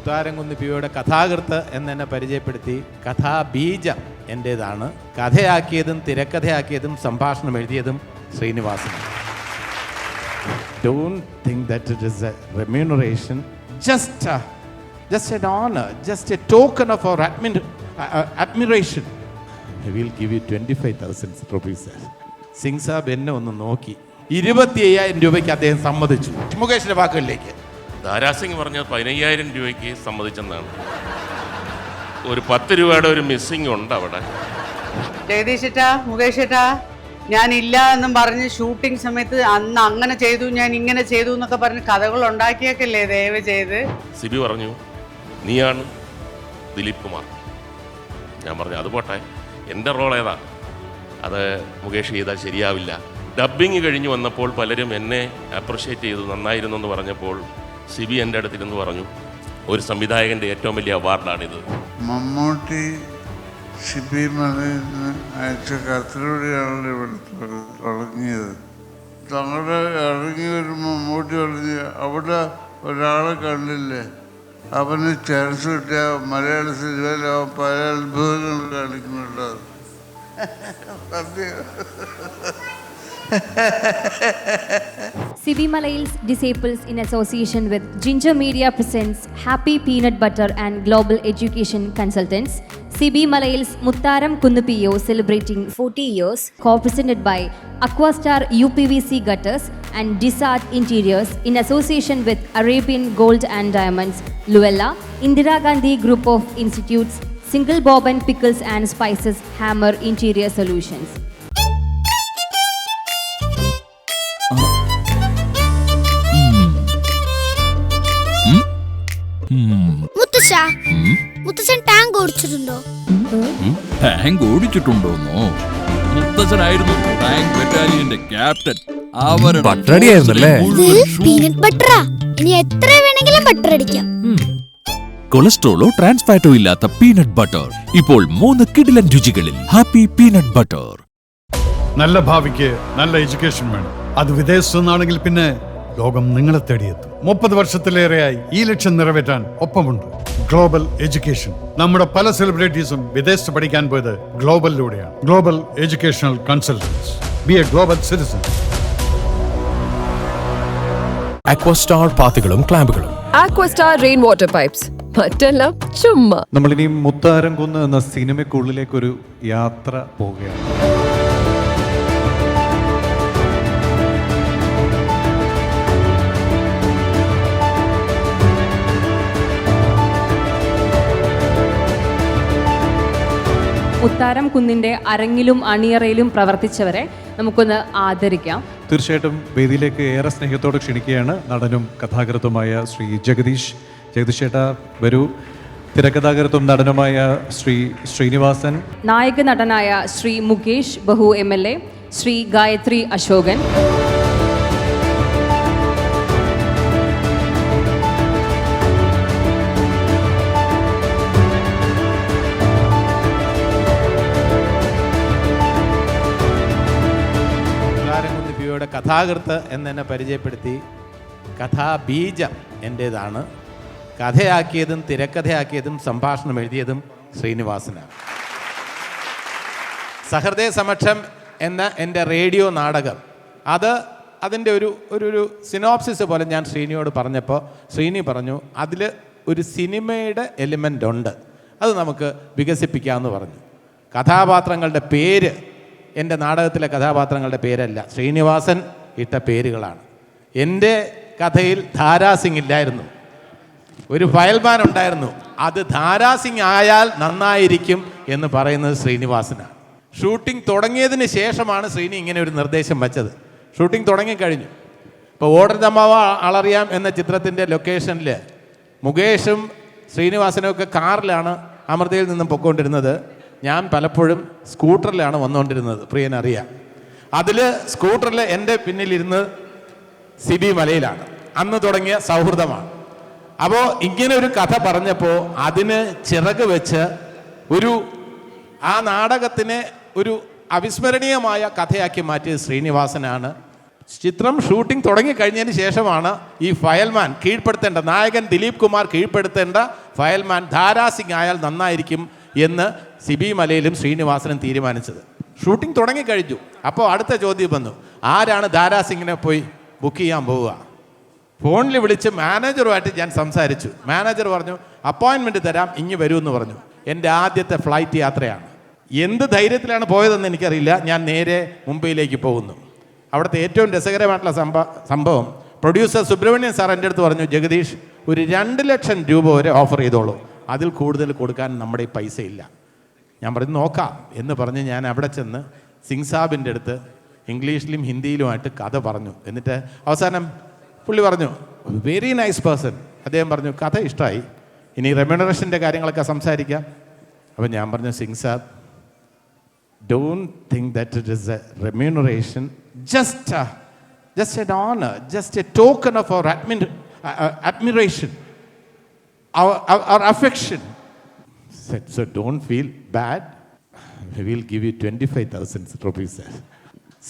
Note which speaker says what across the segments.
Speaker 1: മുത്താരംകുന്ന് പിയുടെ കഥാകൃത്ത് എന്നെ പരിചയപ്പെടുത്തി. കഥാബീജം എൻ്റേതാണ്. കഥയാക്കിയതും തിരക്കഥയാക്കിയതും സംഭാഷണം എഴുതിയതും ശ്രീനിവാസനാണ്. Don't think that it is a remuneration, just an honor, just a token of our admiration. I will give you 25,000 rupees. Singh സാബ് എന്നെ ഒന്ന് നോക്കി 25,000 രൂപയ്ക്ക് അദ്ദേഹം സമ്മതിച്ചു. മുകേഷിന്റെ വാക്കുകളിലേക്ക്.
Speaker 2: ദാരാസിംഗ് പറഞ്ഞത് 15,000 രൂപയ്ക്ക് സമ്മതിച്ചെന്നാണ്. ഒരു 10 രൂപയുടെ ഒരു മിസ്സിംഗ് ഉണ്ട് അവിടെ.
Speaker 3: ജഗദീഷ് ഏട്ടാ, മുകേഷ് ഏട്ടാ, ഞാൻ ഇല്ല എന്നും പറഞ്ഞ് ഷൂട്ടിംഗ് സമയത്ത് അന്ന് അങ്ങനെ ചെയ്തു, ഞാൻ ഇങ്ങനെ ചെയ്തു എന്നൊക്കെ പറഞ്ഞ് കഥകൾ ഉണ്ടാക്കിയൊക്കെയല്ലേ ദയവ് ചെയ്ത്.
Speaker 2: സിബി പറഞ്ഞു നീയാണ് ദിലീപ് കുമാർ. ഞാൻ പറഞ്ഞു അത് പോട്ടെ, എൻ്റെ റോൾ ഏതാ, അത് മുകേഷ് ചെയ്താൽ ശരിയാവില്ല. ഡബ്ബിങ് കഴിഞ്ഞ് വന്നപ്പോൾ പലരും എന്നെ അപ്രിഷ്യേറ്റ് ചെയ്തു, നന്നായിരുന്നു എന്ന് പറഞ്ഞപ്പോൾ സിബി എൻ്റെ അടുത്തിരുന്ന് പറഞ്ഞു ഒരു സംവിധായകൻ്റെ ഏറ്റവും വലിയ അവാർഡാണിത്.
Speaker 4: മമ്മൂട്ടി സിബി മലയിൽ നിന്ന് അയച്ച കത്തിലൂടെയാണല്ലോ ഇവിടെ തുടങ്ങിയത്. തങ്ങളുടെ ഇറങ്ങി ഒരു മമ്മൂട്ടി പറഞ്ഞ് അവിടെ ഒരാളെ കണ്ടില്ലേ, അവന് ചാൻസ് കിട്ടിയ മലയാള സിനിമയിൽ അവൻ പല അത്ഭുതങ്ങൾ കാണിക്കുന്നുണ്ട്.
Speaker 5: CB Malayils Disciples in association with Ginger Media presents Happy Peanut Butter and Global Education Consultants. CB Malayils Muttaram Kunnupiyo celebrating 40 years, co-presented by Aquastar UPVC Gutters and Disart Interiors in association with Arabian Gold and Diamonds, Luella, Indira Gandhi Group of Institutes, Single Bob and Pickles and Spices, Hammer Interior Solutions.
Speaker 6: മുത്തച്ഛൻ tank ഓടിച്ചിട്ടുണ്ടോ?
Speaker 7: Tank ഓടിച്ചിട്ടുണ്ടോന്നോ? മുത്തച്ഛനായിരുന്നു tank ബറ്റാലിയന്റെ captain.
Speaker 6: Peanut ബട്ടറാ, ഇനി എത്ര വേണമെങ്കിലും butter അടിക്കാം.
Speaker 7: കൊളസ്ട്രോളോ ട്രാൻസ്ഫാറ്റോ ഇല്ലാത്ത പീനട്ട് ബട്ടർ ഇപ്പോൾ 3 കിടിലൻ രുചികളിൽ. Happy peanut butter.
Speaker 8: നല്ല ഭാവിക്ക് നല്ല എഡ്യൂക്കേഷൻ വേണം. അത് വിദേശത്തു നിന്നാണെങ്കിൽ പിന്നെ ലോകം നിങ്ങളെ തേടിയെത്തും. 30 വർഷത്തിലേറെയായി ഈ ലക്ഷ്യം നിറവേറ്റാൻ ഒപ്പമുണ്ട് ഗ്ലോബൽ എഡ്യൂക്കേഷൻ. നമ്മുടെ പല സെലിബ്രിറ്റീസും വിദേശത്ത് പഠിക്കാൻ പോയത് ഗ്ലോബലിലൂടെയാണ്. Global educational consultants. Be a global citizen.
Speaker 9: Aquastar പാത്തികളും ക്ലാമ്പുകളും,
Speaker 10: അക്വസ്റ്റാർ റെയിൻ വാട്ടർ പൈപ്സ്, മറ്റെല്ലാം ചുമ്മാ.
Speaker 11: നമ്മളിനി മുത്താരംകുന്ന് എന്ന സിനിമയ്ക്കുള്ളിലേക്കൊരു യാത്ര പോവുകയാണ്.
Speaker 5: മുത്താരം കുന്നിൻ്റെ അരങ്ങിലും അണിയറയിലും പ്രവർത്തിച്ചവരെ നമുക്കൊന്ന് ആദരിക്കാം.
Speaker 11: തീർച്ചയായിട്ടും വേദിയിലേക്ക് ഏറെ സ്നേഹത്തോടെ ക്ഷണിക്കുകയാണ് നടനും കഥാകൃത്തുമായ ശ്രീ ജഗദീഷ്. ജഗദീഷ് ചേട്ടാ വരൂ. തിരക്കഥാകൃത്തും നടനുമായ ശ്രീ ശ്രീനിവാസൻ,
Speaker 5: നായക നടനായ ശ്രീ മുകേഷ് ബഹു MLA, ശ്രീ ഗായത്രി അശോകൻ,
Speaker 1: കഥാകൃത്ത് എന്നെ പരിചയപ്പെടുത്തി. കഥാബീജം എൻ്റേതാണ്. കഥയാക്കിയതും തിരക്കഥയാക്കിയതും സംഭാഷണം എഴുതിയതും ശ്രീനിവാസനാണ്. സഹൃദയ സമക്ഷം എന്ന എൻ്റെ റേഡിയോ നാടകം, അതിൻ്റെ ഒരു സിനോപ്സിസ് പോലെ ഞാൻ ശ്രീനിയോട് പറഞ്ഞപ്പോൾ ശ്രീനി പറഞ്ഞു അതിൽ ഒരു സിനിമയുടെ എലിമെൻ്റ് ഉണ്ട്, അത് നമുക്ക് വികസിപ്പിക്കാമെന്ന് പറഞ്ഞു. കഥാപാത്രങ്ങളുടെ പേര് എൻ്റെ നാടകത്തിലെ കഥാപാത്രങ്ങളുടെ പേരല്ല, ശ്രീനിവാസൻ ഇട്ട പേരുകളാണ്. എൻ്റെ കഥയിൽ ധാരാസിംഗ് ഇല്ലായിരുന്നു, ഒരു ഫയൽമാൻ ഉണ്ടായിരുന്നു. അത് ധാരാസിംഗ് ആയാൽ നന്നായിരിക്കും എന്ന് പറയുന്നത് ശ്രീനിവാസനാണ്. ഷൂട്ടിംഗ് തുടങ്ങിയതിന് ശേഷമാണ് ശ്രീനി ഇങ്ങനെ ഒരു നിർദ്ദേശം വച്ചത്. ഷൂട്ടിംഗ് തുടങ്ങിക്കഴിഞ്ഞു. ഇപ്പോൾ ഓടർദമ്മാവ ആളറിയാം എന്ന ചിത്രത്തിൻ്റെ ലൊക്കേഷനിൽ മുകേഷും ശ്രീനിവാസനും ഒക്കെ കാറിലാണ് അമൃതയിൽ നിന്നും പൊയ്ക്കൊണ്ടിരുന്നത്. ഞാൻ പലപ്പോഴും സ്കൂട്ടറിലാണ് വന്നുകൊണ്ടിരുന്നത്, പ്രിയനറിയാം. അതിൽ സ്കൂട്ടറിൽ എൻ്റെ പിന്നിലിരുന്ന് സിബി മലയിലാണ്. അന്ന് തുടങ്ങിയ സൗഹൃദമാണ്. അപ്പോൾ ഇങ്ങനെ ഒരു കഥ പറഞ്ഞപ്പോൾ അതിന് ചിറക് വെച്ച് ആ നാടകത്തിനെ ഒരു അവിസ്മരണീയമായ കഥയാക്കി മാറ്റിയത് ശ്രീനിവാസനാണ്. ചിത്രം ഷൂട്ടിംഗ് തുടങ്ങിക്കഴിഞ്ഞതിന് ശേഷമാണ് ഈ ഫയൽമാൻ കീഴ്പ്പെടുത്തേണ്ട, നായകൻ ദിലീപ് കുമാർ കീഴ്പ്പെടുത്തേണ്ട ഫയൽമാൻ ധാരാസിംഗ് ആയാൽ നന്നായിരിക്കും എന്ന് സിബി മലയിലും ശ്രീനിവാസനും തീരുമാനിച്ചത്. ഷൂട്ടിംഗ് തുടങ്ങിക്കഴിഞ്ഞു. അപ്പോൾ അടുത്ത ചോദ്യം വന്നു, ആരാണ് ധാരാസിംഗിനെ പോയി ബുക്ക് ചെയ്യാൻ പോവുക? ഫോണിൽ വിളിച്ച് മാനേജറുമായിട്ട് ഞാൻ സംസാരിച്ചു. മാനേജർ പറഞ്ഞു അപ്പോയിൻമെൻറ്റ് തരാം, ഇങ്ങ് വരുമെന്ന് പറഞ്ഞു. എൻ്റെ ആദ്യത്തെ ഫ്ലൈറ്റ് യാത്രയാണ്. എന്ത് ധൈര്യത്തിലാണ് പോയതെന്ന് എനിക്കറിയില്ല. ഞാൻ നേരെ മുംബൈയിലേക്ക് പോകുന്നു. അവിടുത്തെ ഏറ്റവും രസകരമായിട്ടുള്ള സംഭവം പ്രൊഡ്യൂസർ സുബ്രഹ്മണ്യൻ സാർ എൻ്റെ അടുത്ത് പറഞ്ഞു, ജഗദീഷ് ഒരു 2 ലക്ഷം രൂപ വരെ ഓഫർ ചെയ്തോളൂ, അതിൽ കൂടുതൽ കൊടുക്കാൻ നമ്മുടെ പൈസ ഇല്ല. ഞാൻ പറഞ്ഞു നോക്കാം എന്ന് പറഞ്ഞ് ഞാൻ അവിടെ ചെന്ന് സിംഗ് സാബിൻ്റെ അടുത്ത് ഇംഗ്ലീഷിലും ഹിന്ദിയിലുമായിട്ട് കഥ പറഞ്ഞു. എന്നിട്ട് അവസാനം പുള്ളി പറഞ്ഞു വെരി നൈസ് പേഴ്സൺ. അദ്ദേഹം പറഞ്ഞു കഥ ഇഷ്ടമായി, ഇനി റെമ്യൂണറേഷൻ്റെ കാര്യങ്ങളൊക്കെ സംസാരിക്കാം. അപ്പം ഞാൻ പറഞ്ഞു സിംഗ് സാബ്, don't think that it is a remuneration, just an honor, just a token of our admiration, our affection. Said, so don't feel bad, we will give you 25,000 rupees.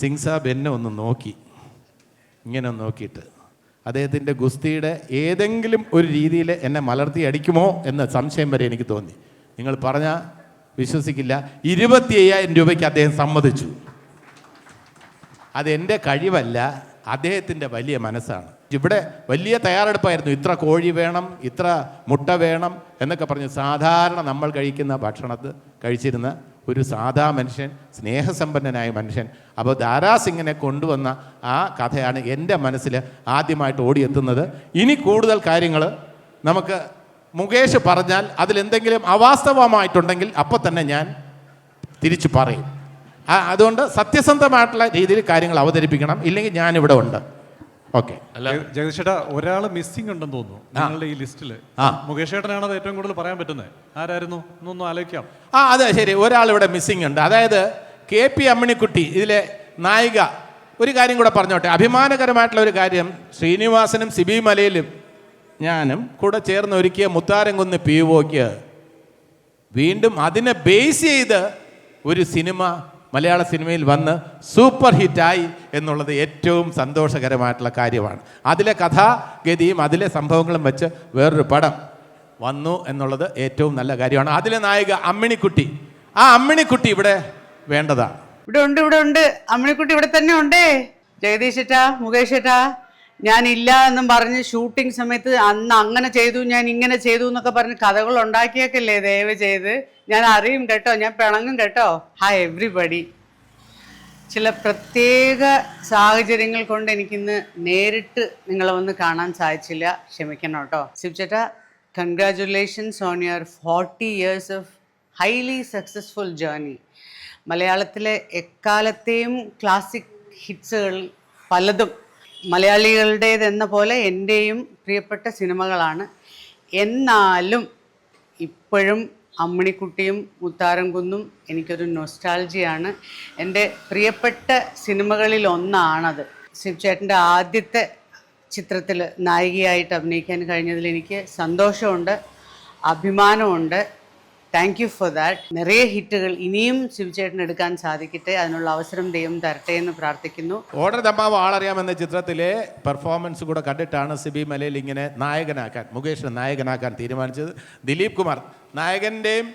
Speaker 1: Singh സാബ് എന്നെ ഒന്ന് നോക്കി, ഇങ്ങനെ നോക്കിയിട്ട് അദ്ദേഹത്തിൻ്റെ ഗുസ്തിയുടെ ഏതെങ്കിലും ഒരു രീതിയിൽ എന്നെ മലർത്തി അടിക്കുമോ എന്ന സംശയം വരെ എനിക്ക് തോന്നി. നിങ്ങൾ പറഞ്ഞാൽ വിശ്വസിക്കില്ല, 25,000 രൂപയ്ക്ക് അദ്ദേഹം സമ്മതിച്ചു. അതെൻ്റെ കഴിവല്ല, അദ്ദേഹത്തിൻ്റെ വലിയ മനസ്സാണ്. ഇവിടെ വലിയ തയ്യാറെടുപ്പായിരുന്നു. ഇത്ര കോഴി വേണം, ഇത്ര മുട്ട വേണം എന്നൊക്കെ പറഞ്ഞ് സാധാരണ നമ്മൾ കഴിക്കുന്ന ഭക്ഷണത്ത് കഴിച്ചിരുന്ന ഒരു സാധാ മനുഷ്യൻ, സ്നേഹസമ്പന്നനായ മനുഷ്യൻ. അപ്പോൾ ധാരാസിംഗിനെ കൊണ്ടുവന്ന ആ കഥയാണ് എൻ്റെ മനസ്സിൽ ആദ്യമായിട്ട് ഓടിയെത്തുന്നത്. ഇനി കൂടുതൽ കാര്യങ്ങൾ നമുക്ക് മുകേഷ് പറഞ്ഞാൽ അതിലെന്തെങ്കിലും അവാസ്തവമായിട്ടുണ്ടെങ്കിൽ അപ്പോൾ തന്നെ ഞാൻ തിരിച്ചു പറയും. അതുകൊണ്ട് സത്യസന്ധമായിട്ടുള്ള രീതിയിൽ കാര്യങ്ങൾ അവതരിപ്പിക്കണം, ഇല്ലെങ്കിൽ ഞാനിവിടെ ഉണ്ട്. ഓക്കെ.
Speaker 2: അല്ല
Speaker 11: ജഗദീഷ് ചേട്ടാ, ഒരാൾ മിസ്സിംഗ് ഉണ്ടെന്ന് തോന്നുന്നു നിങ്ങളുടെ ഈ ലിസ്റ്റിൽ. മുകേഷ് ചേട്ടനാണ് അത് ഏറ്റവും കൂടുതൽ പറയാൻ പറ്റുന്നത്. ആരായിരുന്നു എന്നൊന്നും ആലോചിക്കാം.
Speaker 1: അതെ ശരി, ഒരാൾ ഇവിടെ മിസ്സിംഗ് ഉണ്ട്. അതായത് KP അമ്മിണിക്കുട്ടി ഇതിലെ നായിക. ഒരു കാര്യം കൂടെ പറഞ്ഞോട്ടെ, അഭിമാനകരമായിട്ടുള്ള ഒരു കാര്യം, ശ്രീനിവാസനും സിബി മലയിലും ഞാനും കൂടെ ചേർന്ന് ഒരുക്കിയ മുത്താരംകുന്ന് POക്ക് വീണ്ടും അതിനെ ബേസ് ചെയ്ത് ഒരു സിനിമ മലയാള സിനിമയിൽ വന്ന് സൂപ്പർ ഹിറ്റായി എന്നുള്ളത് ഏറ്റവും സന്തോഷകരമായിട്ടുള്ള കാര്യമാണ്. അതിലെ കഥാഗതിയും അതിലെ സംഭവങ്ങളും വെച്ച് വേറൊരു പടം വന്നു എന്നുള്ളത് ഏറ്റവും നല്ല കാര്യമാണ്. അതിലെ നായിക അമ്മിണിക്കുട്ടി, ആ അമ്മിണിക്കുട്ടി ഇവിടെ വേണ്ടതാണ്.
Speaker 3: ഇവിടെ ഉണ്ട് അമ്മിണിക്കുട്ടി ഇവിടെ തന്നെ ഉണ്ടേ. ജഗദീഷ് ഏട്ടാ, മുകേഷ് ഏട്ടാ, ഞാൻ ഇല്ല എന്നും പറഞ്ഞ് ഷൂട്ടിംഗ് സമയത്ത് അന്ന് അങ്ങനെ ചെയ്തു, ഞാൻ ഇങ്ങനെ ചെയ്തു എന്നൊക്കെ പറഞ്ഞ് കഥകൾ ഉണ്ടാക്കിയേക്കല്ലേ. ദയവ് ചെയ്ത് ഞാൻ അറിയും കേട്ടോ, ഞാൻ പിണങ്ങും കേട്ടോ. Hi everybody. ചില പ്രത്യേക സാഹചര്യങ്ങൾ കൊണ്ട് എനിക്കിന്ന് നേരിട്ട് നിങ്ങളെ വന്ന് കാണാൻ സാധിച്ചില്ല, ക്ഷമിക്കണം കേട്ടോ. ശിവചേട്ടാ, congratulations on your 40 years of highly successful journey. മലയാളത്തിലെ എക്കാലത്തെയും ക്ലാസിക് ഹിറ്റ്സുകൾ പലതും മലയാളികളുടേതെന്ന പോലെ എൻ്റെയും പ്രിയപ്പെട്ട സിനിമകളാണ്. എന്നാലും ഇപ്പോഴും അമ്മിണിക്കുട്ടിയും മുത്താരംകുന്നും എനിക്കൊരു നൊസ്റ്റാൾജിയാണ്. എൻ്റെ പ്രിയപ്പെട്ട സിനിമകളിൽ ഒന്നാണത്. ശിവചേട്ടൻ്റെ ആദ്യത്തെ ചിത്രത്തിൽ നായികയായിട്ട് അഭിനയിക്കാൻ കഴിഞ്ഞതിൽ എനിക്ക് സന്തോഷമുണ്ട്, അഭിമാനമുണ്ട്. Thank you for that. നിറയെ ഹിറ്റുകൾ ഇനിയും ശിവചേട്ടന് എടുക്കാൻ സാധിക്കട്ടെ, അതിനുള്ള അവസരം ദൈവം തരട്ടെ എന്ന് പ്രാർത്ഥിക്കുന്നു.
Speaker 1: ഓർഡർ ദമ്മാവ് ആളറിയാമെന്ന ചിത്രത്തിലെ പെർഫോമൻസ് കൂടെ കണ്ടിട്ടാണ് സിബി മലയിൽ ഇങ്ങനെ നായകനാക്കാൻ, മുകേഷിനെ നായകനാക്കാൻ തീരുമാനിച്ചത്. ദിലീപ് കുമാർ നായകൻ്റെയും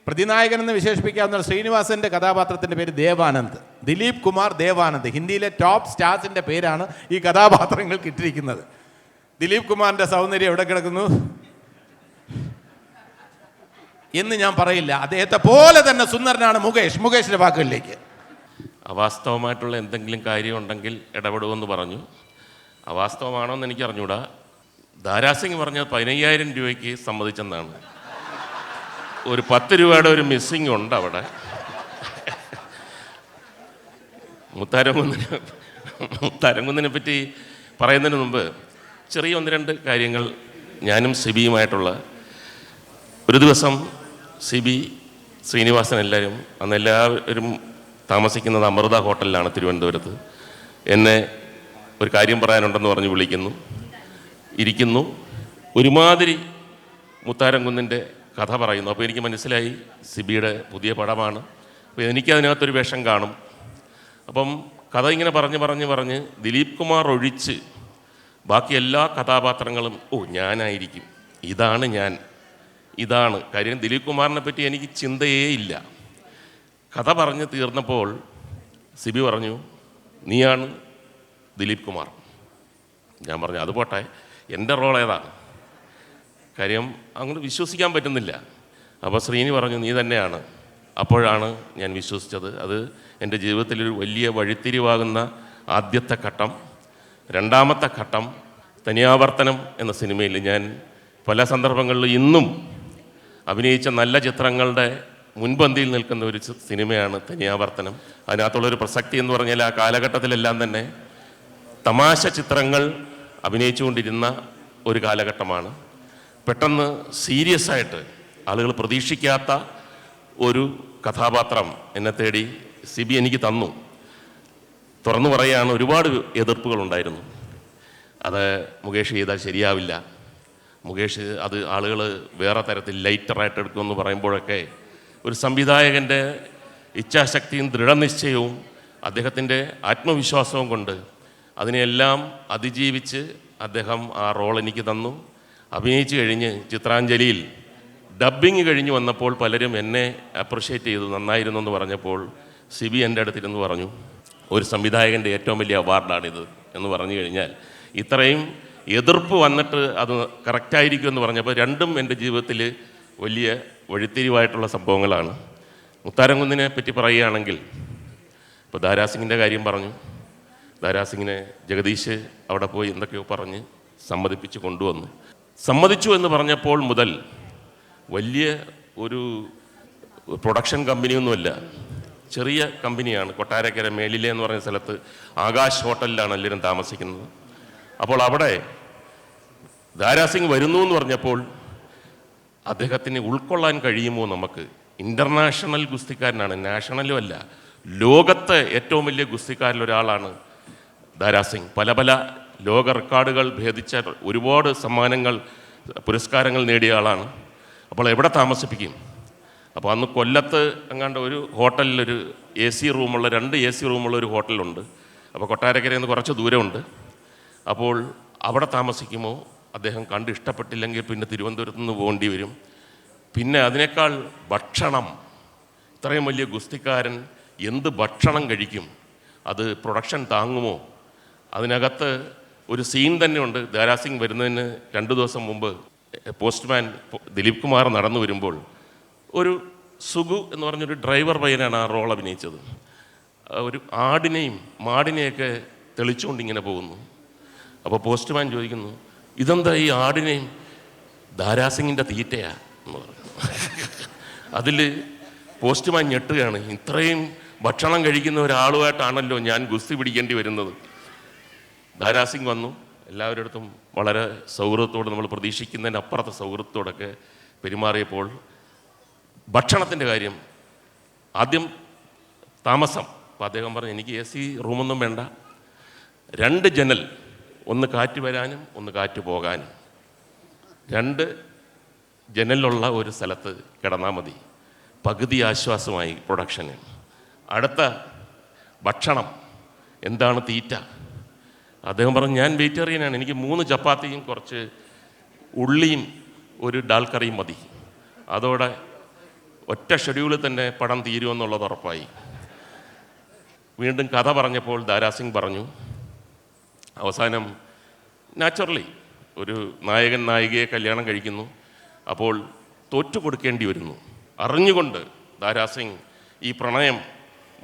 Speaker 1: പ്രതിനായകൻ എന്ന് വിശേഷിപ്പിക്കാവുന്ന ശ്രീനിവാസൻ്റെ കഥാപാത്രത്തിൻ്റെ പേര് ദേവാനന്ദ്. ദിലീപ് കുമാർ ദേവാനന്ദ്, ഹിന്ദിയിലെ ടോപ്പ് സ്റ്റാർസിൻ്റെ പേരാണ് ഈ കഥാപാത്രങ്ങൾക്ക് ഇട്ടിരിക്കുന്നത്. ദിലീപ് കുമാറിൻ്റെ സൗന്ദര്യം എവിടെ കിടക്കുന്നു എന്ന് ഞാൻ പറയില്ല. അദ്ദേഹത്തെ പോലെ തന്നെ സുന്ദരനാണ് മുകേഷ്. മുകേഷിൻ്റെ വാക്കുകളിലേക്ക്.
Speaker 2: അവാസ്തവമായിട്ടുള്ള എന്തെങ്കിലും കാര്യമുണ്ടെങ്കിൽ ഇടപെടുമെന്ന് പറഞ്ഞു. അവാസ്തവമാണോ എന്ന് എനിക്ക് അറിഞ്ഞൂടാ. ധാരാസിംഗ് പറഞ്ഞത് 15,000 രൂപയ്ക്ക് സമ്മതിച്ചെന്നാണ്. ഒരു 10 രൂപയുടെ ഒരു മിസ്സിങ് ഉണ്ട് അവിടെ. മുത്താരംകുന്നിനെ പറ്റി പറയുന്നതിന് മുമ്പ് ചെറിയ 1-2 കാര്യങ്ങൾ. ഞാനും സിബിയുമായിട്ടുള്ള ഒരു ദിവസം സിബി, ശ്രീനിവാസൻ എല്ലാവരും അന്ന് എല്ലാവരും താമസിക്കുന്നത് അമൃത ഹോട്ടലിലാണ് തിരുവനന്തപുരത്ത്. എന്നെ ഒരു കാര്യം പറയാനുണ്ടെന്ന് പറഞ്ഞ് വിളിക്കുന്നു, ഇരിക്കുന്നു. ഒരുമാതിരി മുത്താരംകുന്നിൻ്റെ കഥ പറയുന്നു. അപ്പോൾ എനിക്ക് മനസ്സിലായി സിബിയുടെ പുതിയ പടമാണ്. അപ്പോൾ എനിക്കതിനകത്തൊരു വേഷം കാണും. അപ്പം കഥ ഇങ്ങനെ പറഞ്ഞ് ദിലീപ് കുമാർ ഒഴിച്ച് ബാക്കി എല്ലാ കഥാപാത്രങ്ങളും ഞാനായിരിക്കും, ഇതാണ് കാര്യം. ദിലീപ് കുമാറിനെ പറ്റി എനിക്ക് ചിന്തയേ ഇല്ല. കഥ പറഞ്ഞ് തീർന്നപ്പോൾ സിബി പറഞ്ഞു, നീയാണ് ദിലീപ് കുമാർ. ഞാൻ പറഞ്ഞു അത് പോട്ടെ, എൻ്റെ റോൾ ഏതാണ്? കാര്യം അങ്ങോട്ട് വിശ്വസിക്കാൻ പറ്റുന്നില്ല. അപ്പോൾ ശ്രീനി പറഞ്ഞു നീ തന്നെയാണ്. അപ്പോഴാണ് ഞാൻ വിശ്വസിച്ചത്. അത് എൻ്റെ ജീവിതത്തിലൊരു വലിയ വഴിത്തിരിവാകുന്ന ആദ്യത്തെ ഘട്ടം. രണ്ടാമത്തെ ഘട്ടം തനിയാവർത്തനം എന്ന സിനിമയിൽ ഞാൻ പല സന്ദർഭങ്ങളിലും ഇന്നും അഭിനയിച്ച നല്ല ചിത്രങ്ങളുടെ മുൻപന്തിയിൽ നിൽക്കുന്ന ഒരു സിനിമയാണ് തനിയാവർത്തനം. അതിനകത്തുള്ളൊരു പ്രസക്തി എന്ന് പറഞ്ഞാൽ ആ കാലഘട്ടത്തിലെല്ലാം തന്നെ തമാശ ചിത്രങ്ങൾ അഭിനയിച്ചുകൊണ്ടിരുന്ന ഒരു കാലഘട്ടമാണ്. പെട്ടെന്ന് സീരിയസ് ആയിട്ട് ആളുകൾ പ്രതീക്ഷിക്കാത്ത ഒരു കഥാപാത്രം എന്നെ തേടി സിബി എനിക്ക് തന്നു. തുറന്നു പറയുകയാണ്, ഒരുപാട് എതിർപ്പുകളുണ്ടായിരുന്നു. അത് മുകേഷ് ചെയ്താൽ ശരിയാവില്ല, മുകേഷ് അത് ആളുകൾ വേറെ തരത്തിൽ ലൈറ്ററായിട്ട് എടുക്കുമെന്ന് പറയുമ്പോഴൊക്കെ ഒരു സംവിധായകൻ്റെ ഇച്ഛാശക്തിയും ദൃഢനിശ്ചയവും അദ്ദേഹത്തിൻ്റെ ആത്മവിശ്വാസവും കൊണ്ട് അതിനെല്ലാം അതിജീവിച്ച് അദ്ദേഹം ആ റോൾ എനിക്ക് തന്നു. അഭിനയിച്ച് കഴിഞ്ഞ് ചിത്രാഞ്ജലിയിൽ ഡബ്ബിങ് കഴിഞ്ഞ് വന്നപ്പോൾ പലരും എന്നെ അപ്രിഷ്യേറ്റ് ചെയ്തു, നന്നായിരുന്നു എന്ന് പറഞ്ഞപ്പോൾ സിബി എൻ്റെ അടുത്തിരുന്ന് പറഞ്ഞു, ഒരു സംവിധായകൻ്റെ ഏറ്റവും വലിയ അവാർഡാണിത് എന്ന് പറഞ്ഞു കഴിഞ്ഞാൽ ഇത്രയും എതിർപ്പ് വന്നിട്ട് അത് കറക്റ്റായിരിക്കും എന്ന് പറഞ്ഞപ്പോൾ രണ്ടും എൻ്റെ ജീവിതത്തിൽ വലിയ വഴിത്തിരിവായിട്ടുള്ള സംഭവങ്ങളാണ്. മുത്താരംകുന്നിനെ പറ്റി പറയുകയാണെങ്കിൽ ഇപ്പോൾ ദാരാസിങ്ങിൻ്റെ കാര്യം പറഞ്ഞു. ദാരാസിങ്ങിനെ ജഗദീഷ് അവിടെ പോയി എന്തൊക്കെയോ പറഞ്ഞ് സമ്മതിപ്പിച്ച് കൊണ്ടുവന്നു. സമ്മതിച്ചു എന്ന് പറഞ്ഞപ്പോൾ മുതൽ വലിയ ഒരു പ്രൊഡക്ഷൻ കമ്പനിയൊന്നുമല്ല, ചെറിയ കമ്പനിയാണ്. കൊട്ടാരക്കര മേലിലെ എന്ന് പറയുന്ന സ്ഥലത്ത് ആകാശ് ഹോട്ടലിലാണ് എല്ലാവരും താമസിക്കുന്നത്. അപ്പോൾ അവിടെ ദാരാസിംഗ് വരുന്നു എന്ന് പറഞ്ഞപ്പോൾ അദ്ദേഹത്തിന് ഉൾക്കൊള്ളാൻ കഴിയുമോ നമുക്ക്? ഇൻ്റർനാഷണൽ ഗുസ്തിക്കാരനാണ്, നാഷണലും അല്ല, ലോകത്തെ ഏറ്റവും വലിയ ഗുസ്തിക്കാരിലൊരാളാണ് ദാരാസിംഗ്. പല പല ലോക റെക്കോർഡുകൾ ഭേദിച്ച ഒരുപാട് സമ്മാനങ്ങൾ പുരസ്കാരങ്ങൾ നേടിയ ആളാണ്. അപ്പോൾ എവിടെ താമസിപ്പിക്കും? അപ്പോൾ അന്ന് കൊല്ലത്ത് എങ്ങാണ്ട് ഒരു ഹോട്ടലിലൊരു AC റൂമുള്ള 2 AC റൂമുള്ള ഒരു ഹോട്ടലുണ്ട്. അപ്പോൾ കൊട്ടാരക്കരയിൽ നിന്ന് കുറച്ച് ദൂരമുണ്ട്. അപ്പോൾ അവിടെ താമസിക്കുമോ? അദ്ദേഹം കണ്ട് ഇഷ്ടപ്പെട്ടില്ലെങ്കിൽ പിന്നെ തിരുവനന്തപുരത്ത് നിന്ന് പോകേണ്ടി വരും. പിന്നെ അതിനേക്കാൾ ഭക്ഷണം, ഇത്രയും വലിയ ഗുസ്തിക്കാരൻ എന്ത് ഭക്ഷണം കഴിക്കും? അത് പ്രൊഡക്ഷൻ താങ്ങുമോ? അതിനകത്ത് ഒരു സീൻ തന്നെയുണ്ട്. ദാരാസിംഗ് വരുന്നതിന് 2 ദിവസം മുമ്പ് പോസ്റ്റ്മാൻ ദിലീപ് കുമാർ നടന്നു വരുമ്പോൾ ഒരു സുഗു എന്ന് പറഞ്ഞൊരു ഡ്രൈവർ പയ്യനാണ് ആ റോൾ അഭിനയിച്ചത്. ഒരു ആടിനെയും മാടിനെയൊക്കെ തെളിച്ചുകൊണ്ടിങ്ങനെ പോകുന്നു. അപ്പോൾ പോസ്റ്റ്മാൻ ചോദിക്കുന്നു, ഇതെന്താ ഈ ആടിനെയും? ദാരാസിങ്ങിൻ്റെ തീറ്റയാ എന്ന് പറഞ്ഞു. അതിൽ പോസ്റ്റ്മാൻ ഞെട്ടുകയാണ്. ഇത്രയും ഭക്ഷണം കഴിക്കുന്ന ഒരാളുമായിട്ടാണല്ലോ ഞാൻ ഗുസ്തി പിടിക്കേണ്ടി വരുന്നത്. ദാരാസിംഗ് വന്നു, എല്ലാവരുടെ അടുത്തും വളരെ സൗഹൃദത്തോട്, നമ്മൾ പ്രതീക്ഷിക്കുന്നതിന് അപ്പുറത്തെ സൗഹൃദത്തോടൊക്കെ പെരുമാറിയപ്പോൾ ഭക്ഷണത്തിൻ്റെ കാര്യം, ആദ്യം താമസം. അപ്പോൾ അദ്ദേഹം പറഞ്ഞു, എനിക്ക് AC റൂമൊന്നും വേണ്ട, 2 ജനൽ, ഒന്ന് കാറ്റ് വരാനും ഒന്ന് കാറ്റ് പോകാനും, 2 ജനലുള്ള ഒരു സ്ഥലത്ത് കിടന്നാൽ മതി, പകുതി ആശ്വാസമായി പ്രൊഡക്ഷന്. അടുത്ത ഭക്ഷണം എന്താണ്? തീറ്റ. അദ്ദേഹം പറഞ്ഞു, ഞാൻ വെജിറ്റേറിയനാണ്, എനിക്ക് 3 ചപ്പാത്തിയും കുറച്ച് ഉള്ളിയും ഒരു ഡാൽ കറിയും മതി. അതോടെ ഒറ്റ ഷെഡ്യൂളിൽ തന്നെ പടം തീരുമെന്നുള്ളത് ഉറപ്പായി. വീണ്ടും കഥ പറഞ്ഞപ്പോൾ ദാരാസിംഗ് പറഞ്ഞു, അവസാനം നാച്ചുറലി ഒരു നായകൻ നായികയെ കല്യാണം കഴിക്കുന്നു. അപ്പോൾ തോറ്റു കൊടുക്കേണ്ടി വരുന്നു. അറിഞ്ഞുകൊണ്ട് ദാരാസിംഗ് ഈ പ്രണയം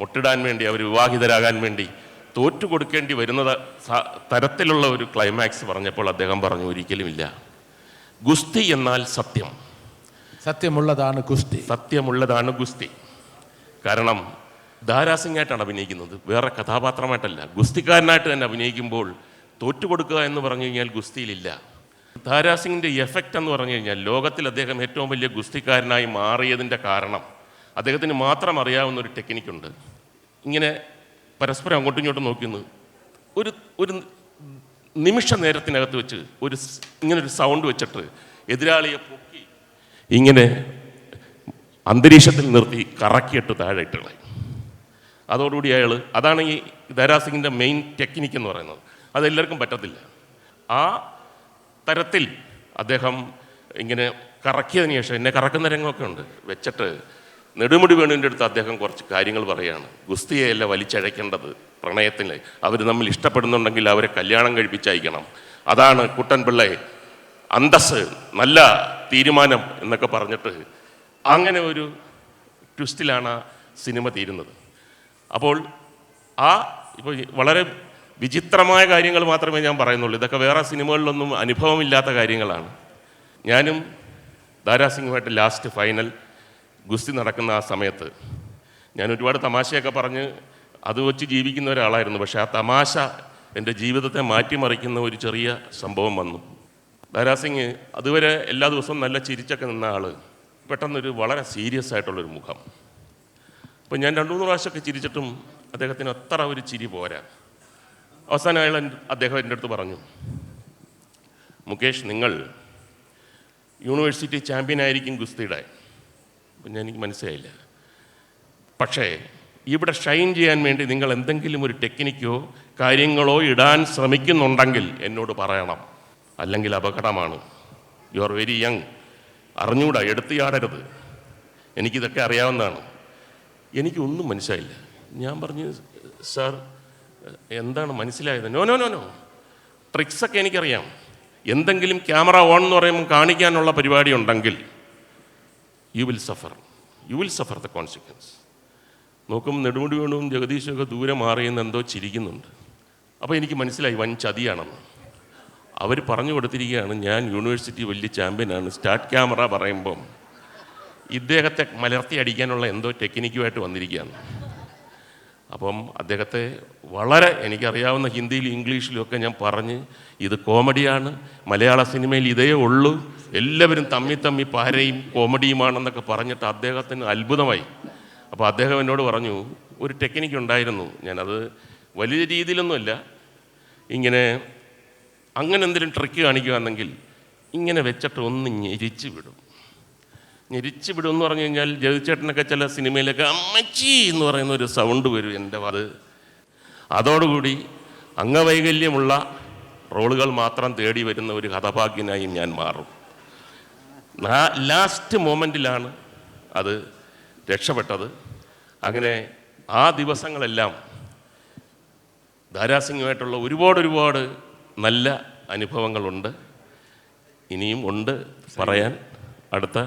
Speaker 2: മുട്ടിടാൻ വേണ്ടി, അവർ വിവാഹിതരാകാൻ വേണ്ടി തോറ്റു കൊടുക്കേണ്ടി വരുന്ന തരത്തിലുള്ള ഒരു ക്ലൈമാക്സ് പറഞ്ഞപ്പോൾ അദ്ദേഹം പറഞ്ഞു, ഒരിക്കലുമില്ല, ഗുസ്തി എന്നാൽ സത്യം,
Speaker 1: സത്യമുള്ളതാണ് ഗുസ്തി,
Speaker 2: സത്യമുള്ളതാണ് ഗുസ്തി. കാരണം ദാരാസിംഗായിട്ടാണ് അഭിനയിക്കുന്നത്, വേറെ കഥാപാത്രമായിട്ടല്ല. ഗുസ്തിക്കാരനായിട്ട് തന്നെ അഭിനയിക്കുമ്പോൾ തോറ്റുകൊടുക്കുക എന്ന് പറഞ്ഞു കഴിഞ്ഞാൽ ഗുസ്തിയിലില്ല. ദാരാസിംഗിൻ്റെ എഫക്റ്റ് എന്ന് പറഞ്ഞു കഴിഞ്ഞാൽ ലോകത്തിൽ അദ്ദേഹം ഏറ്റവും വലിയ ഗുസ്തിക്കാരനായി മാറിയതിൻ്റെ കാരണം അദ്ദേഹത്തിന് മാത്രം അറിയാവുന്ന ഒരു ടെക്നിക്കുണ്ട്. ഇങ്ങനെ പരസ്പരം അങ്ങോട്ടും ഇങ്ങോട്ടും നോക്കുന്നു, ഒരു നിമിഷ നേരത്തിനകത്ത് വെച്ച് ഇങ്ങനൊരു സൗണ്ട് വെച്ചിട്ട് എതിരാളിയെ പൊക്കി ഇങ്ങനെ അന്തരീക്ഷത്തിൽ നിർത്തി കറക്കിയിട്ട് താഴെ ഇട്ടുകളയും. അതോടുകൂടി അതാണ് ഈ ധാരാസിങ്ങിൻ്റെ മെയിൻ ടെക്നിക്ക് എന്ന് പറയുന്നത്. അതെല്ലാവർക്കും പറ്റത്തില്ല. ആ തരത്തിൽ അദ്ദേഹം ഇങ്ങനെ കറക്കിയതിന് ശേഷം, എന്നെ കറക്കുന്ന രംഗമൊക്കെ ഉണ്ട്, വെച്ചിട്ട് നെടുമുടി വേണുവിൻ്റെ അടുത്ത് അദ്ദേഹം കുറച്ച് കാര്യങ്ങൾ പറയുകയാണ്. ഗുസ്തിയെയല്ല വലിച്ചഴക്കേണ്ടത്, പ്രണയത്തിന് അവർ തമ്മിൽ ഇഷ്ടപ്പെടുന്നുണ്ടെങ്കിൽ അവരെ കല്യാണം കഴിപ്പിച്ചയക്കണം, അതാണ് കുട്ടൻപിള്ളെ അന്തസ്, നല്ല തീരുമാനം എന്നൊക്കെ പറഞ്ഞിട്ട് അങ്ങനെ ഒരു ട്വിസ്റ്റിലാണ് ആ സിനിമ തീരുന്നത്. അപ്പോൾ ഇപ്പോൾ വളരെ വിചിത്രമായ കാര്യങ്ങൾ മാത്രമേ ഞാൻ പറയുന്നുള്ളൂ. ഇതൊക്കെ വേറെ സിനിമകളിലൊന്നും അനുഭവമില്ലാത്ത കാര്യങ്ങളാണ്. ഞാനും ദാരാസിംഗുമായിട്ട് ലാസ്റ്റ് ഫൈനൽ ഗുസ്തി നടക്കുന്ന ആ സമയത്ത് ഞാൻ ഒരുപാട് തമാശയൊക്കെ പറഞ്ഞ് അത് വെച്ച് ജീവിക്കുന്ന ഒരാളായിരുന്നു. പക്ഷേ ആ തമാശ എൻ്റെ ജീവിതത്തെ മാറ്റിമറിക്കുന്ന ഒരു ചെറിയ സംഭവം വന്നു. ദാരാസിംഗ് അതുവരെ എല്ലാ ദിവസവും നല്ല ചിരിച്ചൊക്കെ നിന്ന ആൾ പെട്ടെന്നൊരു വളരെ സീരിയസ് ആയിട്ടുള്ളൊരു മുഖം. അപ്പോൾ ഞാൻ 2-3 പ്രാവശ്യമൊക്കെ ചിരിച്ചിട്ടും അദ്ദേഹത്തിന് അത്ര ഒരു ചിരി പോരാ. അവസാനം അദ്ദേഹം എൻ്റെ അടുത്ത് പറഞ്ഞു, മുകേഷ്, നിങ്ങൾ യൂണിവേഴ്സിറ്റി ചാമ്പ്യനായിരിക്കും ഗുസ്തിയുടെ. അപ്പം എനിക്ക് മനസ്സിലായില്ല. പക്ഷേ ഇവിടെ ഷൈൻ ചെയ്യാൻ വേണ്ടി നിങ്ങൾ എന്തെങ്കിലും ഒരു ടെക്നിക്കോ കാര്യങ്ങളോ ഇടാൻ ശ്രമിക്കുന്നുണ്ടെങ്കിൽ എന്നോട് പറയണം, അല്ലെങ്കിൽ അപകടമാണ്. യു ആർ വെരി യങ്, അറിഞ്ഞൂടാ, എടുത്തിയാടരുത്. എനിക്കിതൊക്കെ അറിയാവുന്നതാണ്. എനിക്കൊന്നും മനസ്സിലായില്ല. ഞാൻ പറഞ്ഞു, സാർ എന്താണ് മനസ്സിലായത്? നോ നോ നോ നോ, ട്രിക്സൊക്കെ എനിക്കറിയാം. എന്തെങ്കിലും ക്യാമറ ഓൺ എന്ന് പറയുമ്പോൾ കാണിക്കാനുള്ള പരിപാടി ഉണ്ടെങ്കിൽ you will Zafar the consequence. നോക്കും നെടുമുടി വേണുവും ജഗദീശൊക്കെ ദൂരെ മാറിയെന്ന് എന്തോ ചിരിക്കുന്നുണ്ട്. അപ്പോൾ എനിക്ക് മനസ്സിലായി വൻ ചതിയാണെന്ന്. അവർ പറഞ്ഞു കൊടുത്തിരിക്കുകയാണ്, ഞാൻ യൂണിവേഴ്സിറ്റി വലിയ ചാമ്പ്യനാണ്, സ്റ്റാർട്ട് ക്യാമറ പറയുമ്പം ഇദ്ദേഹത്തെ മലർത്തി അടിക്കാനുള്ള എന്തോ ടെക്നിക്കുമായിട്ട് വന്നിരിക്കുകയാണ്. അപ്പം അദ്ദേഹത്തെ വളരെ എനിക്കറിയാവുന്ന ഹിന്ദിയിലും ഇംഗ്ലീഷിലും ഒക്കെ ഞാൻ പറഞ്ഞ്, ഇത് കോമഡിയാണ്, മലയാള സിനിമയിൽ ഇതേ ഉള്ളൂ, എല്ലാവരും തമ്മി പാരയും കോമഡിയുമാണെന്നൊക്കെ പറഞ്ഞിട്ട് അദ്ദേഹത്തിന് അത്ഭുതമായി. അപ്പോൾ അദ്ദേഹം എന്നോട് പറഞ്ഞു, ഒരു ടെക്നിക്ക് ഉണ്ടായിരുന്നു, ഞാനത് വലിയ രീതിയിലൊന്നുമല്ല, ഇങ്ങനെ അങ്ങനെ എന്തെങ്കിലും ട്രിക്ക് കാണിക്കുകയാണെങ്കിൽ ഇങ്ങനെ വെച്ചിട്ട് ഒന്ന് ഞെരിച്ച് വിടും എന്ന് പറഞ്ഞു കഴിഞ്ഞാൽ ജഗതിച്ചേട്ടനൊക്കെ ചില സിനിമയിലൊക്കെ അമ്മച്ചി എന്ന് പറയുന്ന ഒരു സൗണ്ട് വരും എൻ്റെ അതോടുകൂടി അംഗവൈകല്യമുള്ള റോളുകൾ മാത്രം തേടി വരുന്ന ഒരു കഥാഭാഗ്യനായി ഞാൻ മാറും. ലാസ്റ്റ് മൊമെൻറ്റിലാണ് അത് രക്ഷപ്പെട്ടത്. അങ്ങനെ ആ ദിവസങ്ങളെല്ലാം ദാരാസിംഗുമായിട്ടുള്ള ഒരുപാട് നല്ല അനുഭവങ്ങളുണ്ട്, ഇനിയും ഉണ്ട് പറയാൻ. അടുത്ത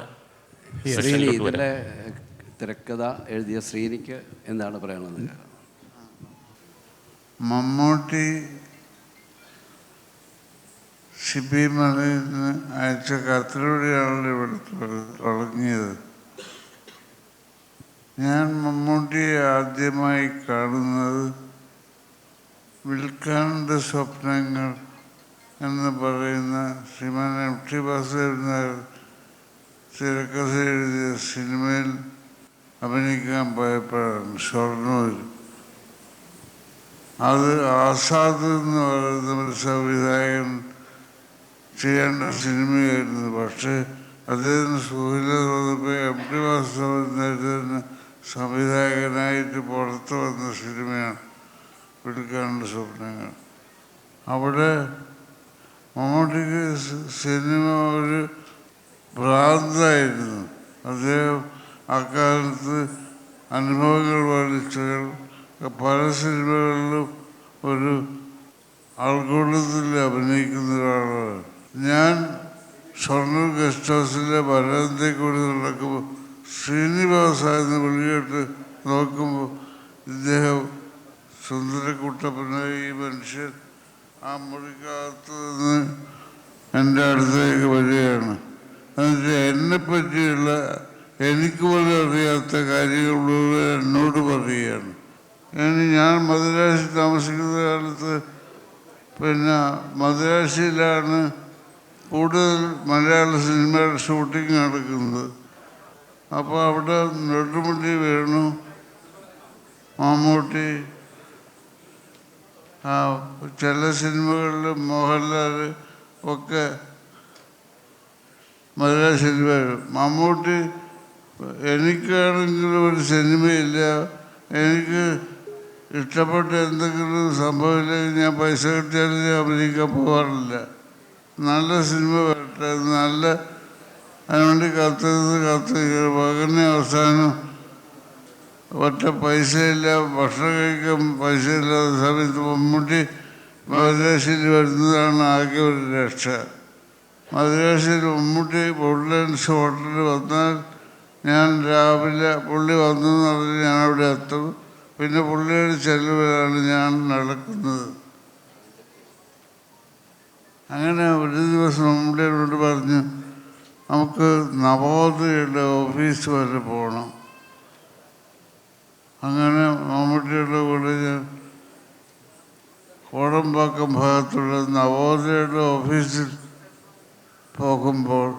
Speaker 12: ഇതിലെ തിരക്കഥ എഴുതിയ ശ്രീനിക്ക് എന്താണ് പറയാനുള്ളത്?
Speaker 4: മമ്മൂട്ടി ഷിബി മലയിൽ നിന്ന് അയച്ച കത്തിലൂടെയാണല്ലോ ഇവിടെ തുടങ്ങിയത്. ഞാൻ മമ്മൂട്ടിയെ ആദ്യമായി കാണുന്നത് വിൽക്കാനുണ്ട് സ്വപ്നങ്ങൾ എന്ന് പറയുന്ന ശ്രീമാൻ MT വാസുദേവൻ നായർ തിരക്കഥ എഴുതിയ സിനിമയിൽ അഭിനയിക്കാൻ പോയപ്പോഴാണ്, ഷൊർണൂരിൽ. അത് ആസാദ് എന്ന് പറയുന്ന ഒരു സംവിധായകൻ ചെയ്യേണ്ട സിനിമയായിരുന്നു. പക്ഷേ അദ്ദേഹത്തിന് സുഖമില്ല തോന്നിയപ്പോൾ MT വാസുദേവൻ നായർ സംവിധായകനായിട്ട് പുറത്തു വന്ന സിനിമയാണ് വിൽക്കാനുള്ള സ്വപ്നങ്ങൾ. അവിടെ മമ്മൂട്ടിക്ക് സിനിമ ഒരു ഭ്രാന്തായിരുന്നു. അദ്ദേഹം അക്കാലത്ത് അനുഭവങ്ങൾ പഠിച്ചകൾ പല സിനിമകളിലും ഒരു ആൾക്കൂട്ടത്തിൽ അഭിനയിക്കുന്ന ഒരാളാണ്. ഞാൻ ഷൊർണൂർ ഗസ്റ്റ് ഹൗസിലെ വരാന്തയിൽ കൂടി നടക്കുമ്പോൾ ശ്രീനിവാസായെന്ന് വിളിയിട്ട് നോക്കുമ്പോൾ ഇദ്ദേഹം സുന്ദരക്കുട്ടപ്പനായി ഈ മനുഷ്യൻ ആ മുറിക്കകത്ത് നിന്ന് എൻ്റെ അടുത്തേക്ക് വരികയാണ്. എന്നിട്ട് എന്നെപ്പറ്റിയുള്ള എനിക്ക് പോലും അറിയാത്ത കാര്യങ്ങൾ എന്നോട് പറയുകയാണ്. ഞാൻ മദുരാശി താമസിക്കുന്ന കാലത്ത് പിന്നെ മദുരാശിയിലാണ് കൂടുതൽ മലയാള സിനിമയുടെ ഷൂട്ടിംഗ് നടക്കുന്നത്. അപ്പോൾ അവിടെ നെടുമുടി വേണു, മമ്മൂട്ടി, ചില സിനിമകളിൽ മോഹൻലാൽ ഒക്കെ മലയാള സിനിമ. മമ്മൂട്ടി എനിക്കാണെങ്കിലും ഒരു സിനിമയില്ല, എനിക്ക് ഇഷ്ടപ്പെട്ട എന്തെങ്കിലും സംഭവമില്ലെങ്കിൽ ഞാൻ പൈസ കിട്ടിയാലും ഞാൻ അഭിനയിക്കാൻ പോകാറില്ല. നല്ല സിനിമ വരട്ടെ, നല്ല അതിനുവേണ്ടി കാത്തിരിക്കുക. പകലിന് അവസാനം ഒറ്റ പൈസയില്ല, ഭക്ഷണം കഴിക്കാൻ പൈസയില്ലാത്ത സമയത്ത് മമ്മൂട്ടി മദ്രാശിയിൽ വരുന്നതാണ് ആകെ ഒരു രക്ഷ. മദ്രാശിയിൽ മമ്മൂട്ടി വുഡ്ലാൻഡ്സ് ഹോട്ടലിൽ വന്നാൽ ഞാൻ രാവിലെ പുള്ളി വന്നു എന്ന് പറഞ്ഞ് ഞാൻ അവിടെ എത്തും. പിന്നെ പുള്ളിയുടെ ചെലവിലാണ് ഞാൻ നടക്കുന്നത്. അങ്ങനെ ഒരു ദിവസം മമ്മൂട്ടിയോട് പറഞ്ഞു, നമുക്ക് നവോദയയുടെ ഓഫീസ് വരെ പോകണം. അങ്ങനെ മമ്മൂട്ടിയുടെ കൂടെ ഞാൻ കോടമ്പാക്കം ഭാഗത്തുള്ള നവോദയയുടെ ഓഫീസിൽ പോകുമ്പോൾ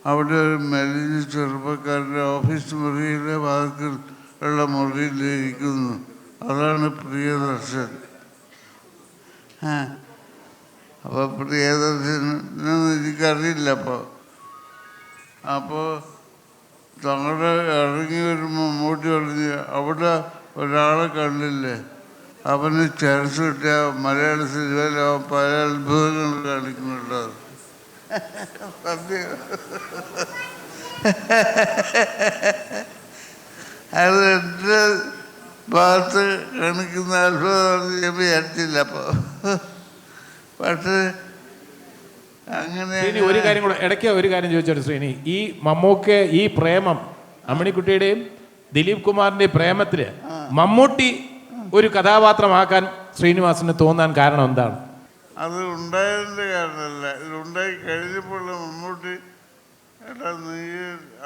Speaker 4: അവിടെ ഒരു മെലിഞ്ഞ ചെറുപ്പക്കാരൻ്റെ ഓഫീസ് മുറിയിലെ വാതിൽ ഉള്ള മുറിയിലിരിക്കുന്നു. അതാണ് പ്രിയദർശൻ. അപ്പോൾ പ്രിയദർശനെന്ന് എനിക്കറിയില്ല. അപ്പോൾ തങ്ങളുടെ ഇറങ്ങി വരുമ്പോൾ മമ്മൂട്ടി പറഞ്ഞ്, അവിടെ ഒരാളെ കണ്ടില്ലേ, അവന് ചാൻസ് കിട്ടിയ മലയാള സിനിമയിൽ അവൻ പല അത്ഭുതങ്ങൾ കാണിക്കുന്നുണ്ട്. അത് എൻ്റെ ഭാഗത്ത് കാണിക്കുന്ന അത്ഭുതം ഞാൻ വിചാരിച്ചില്ല. അപ്പോൾ പക്ഷേ അങ്ങനെ
Speaker 1: ഒരു കാര്യം കൂടെ ഇടയ്ക്ക് ഒരു കാര്യം ചോദിച്ചോട്ടെ ശ്രീനി, ഈ മമ്മൂക്ക് ഈ പ്രേമം അമ്മിണിക്കുട്ടിയുടെയും ദിലീപ് കുമാറിൻ്റെയും പ്രേമത്തിൽ മമ്മൂട്ടി ഒരു കഥാപാത്രമാക്കാൻ ശ്രീനിവാസന് തോന്നാൻ കാരണം എന്താണ്?
Speaker 4: അത് ഉണ്ടായതിൻ്റെ കാരണമല്ല, ഇതുണ്ടായി കഴിഞ്ഞപ്പോൾ മമ്മൂട്ടി ഏട്ടാ നീ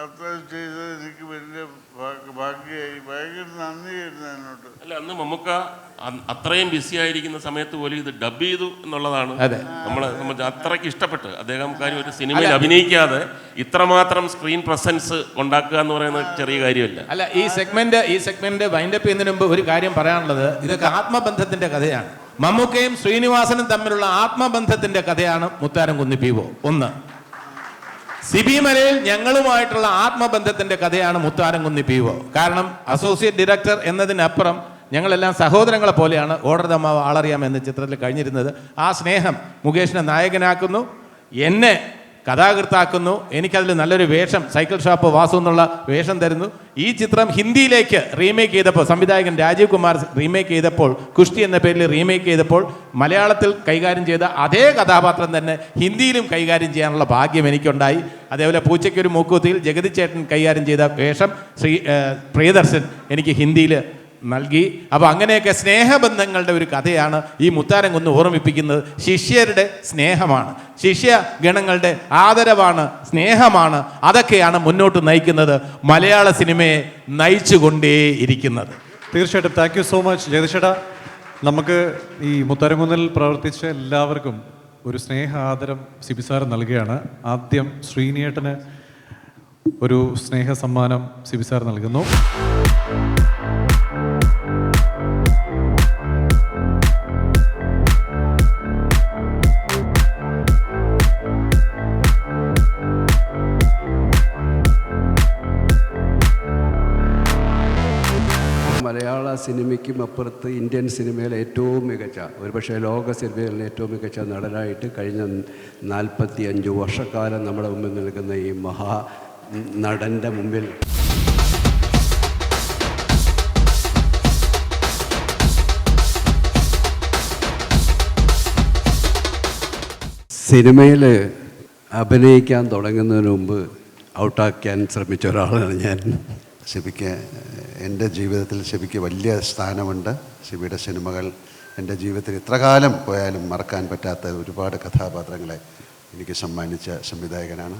Speaker 4: അത്ര ചെയ്തത് എനിക്ക് വലിയ ഭാഗ്യമായി, ഭയങ്കര നന്ദിയായിരുന്നു എന്നോട്.
Speaker 2: അല്ല, അന്ന് മമ്മൂക്ക അത്രയും ബിസി ആയിരിക്കുന്ന സമയത്ത് പോലും ഇത് ഡബ് ചെയ്തു എന്നുള്ളതാണ് നമ്മൾ അത്രയ്ക്ക് ഇഷ്ടപ്പെട്ട്. അദ്ദേഹം കാര്യം ഒരു സിനിമയിൽ അഭിനയിക്കാതെ ഇത്രമാത്രം സ്ക്രീൻ പ്രസൻസ് ഉണ്ടാക്കുക എന്ന് പറയുന്നത് ചെറിയ കാര്യമല്ല.
Speaker 1: അല്ല, ഈ സെഗ്മെന്റ് വൈൻഡപ്പ് ചെയ്യുന്നതിന് മുമ്പ് ഒരു കാര്യം പറയാനുള്ളത്, ഇതൊക്കെ ആത്മബന്ധത്തിന്റെ കഥയാണ്. മമ്മൂക്കയും ശ്രീനിവാസനും തമ്മിലുള്ള ആത്മബന്ധത്തിന്റെ കഥയാണ് മുത്താരം കുന്ന് പി.ഒ. ഒന്ന്. സിബി മലയിൽ ഞങ്ങളുമായിട്ടുള്ള ആത്മബന്ധത്തിന്റെ കഥയാണ് മുത്താരം കുന്ന് പി.ഒ. കാരണം അസോസിയേറ്റ് ഡയറക്ടർ എന്നതിനപ്പുറം ഞങ്ങളെല്ലാം സഹോദരങ്ങളെ പോലെയാണ് ഓർഡർ ദ ആളറിയാം എന്ന ചിത്രത്തിൽ കഴിഞ്ഞിരുന്നത്. ആ സ്നേഹം മുകേഷിനെ നായകനാക്കുന്നു, എന്നെ കഥാകൃത്താക്കുന്നു. എനിക്കതിൽ നല്ലൊരു വേഷം, സൈക്കിൾ ഷോപ്പ് വാസു എന്നുള്ള വേഷം തരുന്നു. ഈ ചിത്രം ഹിന്ദിയിലേക്ക് റീമേക്ക് ചെയ്തപ്പോൾ, സംവിധായകൻ രാജീവ് കുമാർ റീമേക്ക് ചെയ്തപ്പോൾ, കുഷ്ടി എന്ന പേരിൽ റീമേക്ക് ചെയ്തപ്പോൾ മലയാളത്തിൽ കൈകാര്യം ചെയ്ത അതേ കഥാപാത്രം തന്നെ ഹിന്ദിയിലും കൈകാര്യം ചെയ്യാനുള്ള ഭാഗ്യം എനിക്കുണ്ടായി. അതേപോലെ പൂച്ചയ്ക്കൊരു മൂക്കുത്തിയിൽ ജഗതി ചേട്ടൻ കൈകാര്യം ചെയ്ത വേഷം പ്രിയദർശൻ എനിക്ക് ഹിന്ദിയിൽ നൽകി. അപ്പോൾ അങ്ങനെയൊക്കെ സ്നേഹബന്ധങ്ങളുടെ ഒരു കഥയാണ് ഈ മുത്താരം കുന്ന് ഓർമ്മിപ്പിക്കുന്നത്. ശിഷ്യരുടെ സ്നേഹമാണ്, ശിഷ്യ ഗണങ്ങളുടെ ആദരവാണ്, സ്നേഹമാണ്. അതൊക്കെയാണ് മുന്നോട്ട് നയിക്കുന്നത്, മലയാള സിനിമയെ നയിച്ചുകൊണ്ടേയിരിക്കുന്നത്.
Speaker 11: തീർച്ചയായിട്ടും. താങ്ക് യു സോ മച്ച് ജഗദീഷേട്ടാ. നമുക്ക് ഈ മുത്താരം കുന്നിൽ പ്രവർത്തിച്ച എല്ലാവർക്കും ഒരു സ്നേഹ ആദരം സിബി സാർ നൽകുകയാണ്. ആദ്യം ശ്രീനിയേട്ടന് ഒരു സ്നേഹ സമ്മാനം സിബി സാർ നൽകുന്നു.
Speaker 12: മലയാള സിനിമയ്ക്കും അപ്പുറത്ത് ഇന്ത്യൻ സിനിമയിലെ ഏറ്റവും മികച്ച, ഒരുപക്ഷെ ലോക സിനിമയിലെ ഏറ്റവും മികച്ച നടനായിട്ട് കഴിഞ്ഞ 45 വർഷക്കാലം നമ്മുടെ മുമ്പിൽ നിൽക്കുന്ന ഈ മഹാ നടൻ്റെ മുമ്പിൽ സിനിമയിൽ അഭിനയിക്കാൻ തുടങ്ങുന്നതിന് മുമ്പ് ഔട്ടാക്കാൻ ശ്രമിച്ച ഒരാളാണ് ഞാൻ.
Speaker 13: സിബിക്ക് എൻ്റെ ജീവിതത്തിൽ സിബിക്ക് വലിയ സ്ഥാനമുണ്ട്. സിബിയുടെ സിനിമകൾ എൻ്റെ ജീവിതത്തിൽ ഇത്ര കാലം പോയാലും മറക്കാൻ പറ്റാത്ത ഒരുപാട് കഥാപാത്രങ്ങളെ എനിക്ക് സമ്മാനിച്ച സംവിധായകനാണ്.